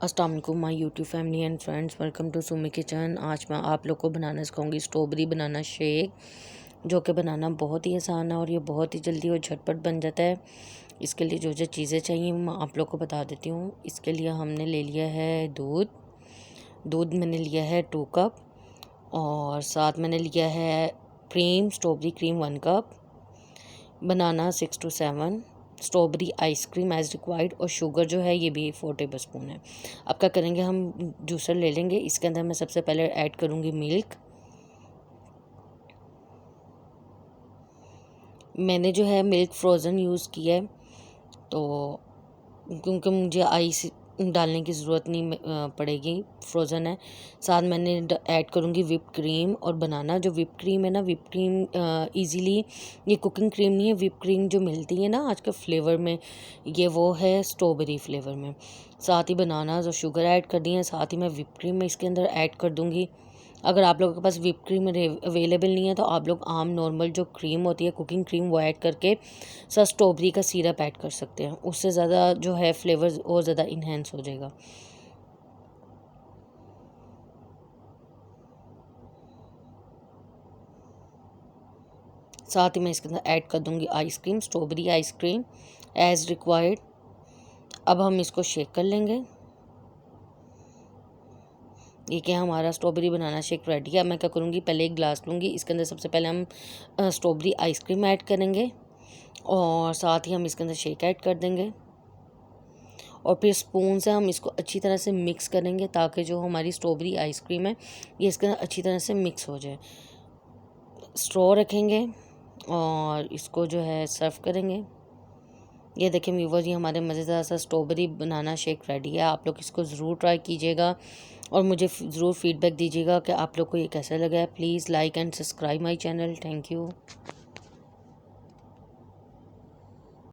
अस्सलाम वालेकुम my YouTube family and friends, welcome to Sumi kitchen. आज मैं आप लोग को बनाना सिखाऊंगी स्ट्रॉबेरी बनाना शेक, जो कि बनाना बहुत ही आसान है और ये बहुत ही जल्दी और झटपट बन जाता है। इसके लिए जो जो चीज़ें चाहिए मैं आप लोग को बता देती हूँ। इसके लिए हमने ले लिया है दूध मैंने लिया है 2 कप, और साथ मैंने लिया है cream, strawberry cream 1 cup, banana 6 to 7, strawberry ice cream as required, और शुगर जो है ये भी 4 टेबल स्पून है। अब क्या करेंगे, हम जूसर ले लेंगे। इसके अंदर मैं सबसे पहले ऐड करूँगी मिल्क। मैंने जो है मिल्क फ्रोज़न यूज़ किया है, तो क्योंकि मुझे आइस डालने की ज़रूरत नहीं पड़ेगी, फ्रोज़न है। साथ मैंने ऐड करूँगी whipped क्रीम और बनाना। जो whipped क्रीम है ना, whipped क्रीम ईज़िली, ये कुकिंग क्रीम नहीं है, whipped क्रीम जो मिलती है ना आजकल फ्लेवर में, ये वो है स्ट्रॉबेरी फ्लेवर में। साथ ही बनाना और शुगर ऐड कर दी है, साथ ही मैं whipped क्रीम में इसके अंदर ऐड कर दूँगी। अगर आप लोगों के पास whipped क्रीम अवेलेबल नहीं है तो आप लोग आम नॉर्मल जो क्रीम होती है कुकिंग क्रीम, वो ऐड करके सर स्ट्रॉबेरी का सिरप ऐड कर सकते हैं। उससे ज़्यादा जो है फ्लेवर और ज़्यादा इन्हेंस हो जाएगा। साथ ही मैं इसके अंदर ऐड कर दूंगी ice cream, strawberry ice cream as required. अब हम इसको शेक कर लेंगे। ये क्या, हमारा स्ट्रॉबेरी बनाना शेक रेडी है। मैं क्या करूँगी, पहले एक गिलास लूँगी, इसके अंदर सबसे पहले हम स्ट्रॉबेरी आइसक्रीम ऐड करेंगे और साथ ही हम इसके अंदर शेक ऐड कर देंगे, और फिर स्पून से हम इसको अच्छी तरह से मिक्स करेंगे ताकि जो हमारी स्ट्रॉबेरी आइसक्रीम है ये इसके अंदर अच्छी तरह से मिक्स हो जाए। स्ट्रॉ रखेंगे और इसको जो है सर्व करेंगे। ये देखें व्यूवर्स, ये हमारे मज़ेदार सा स्ट्रॉबेरी बनाना शेक रेडी है। आप लोग इसको ज़रूर ट्राई कीजिएगा और मुझे ज़रूर फीडबैक दीजिएगा कि आप लोग को ये कैसा लगा है। Please like and subscribe my channel. Thank you.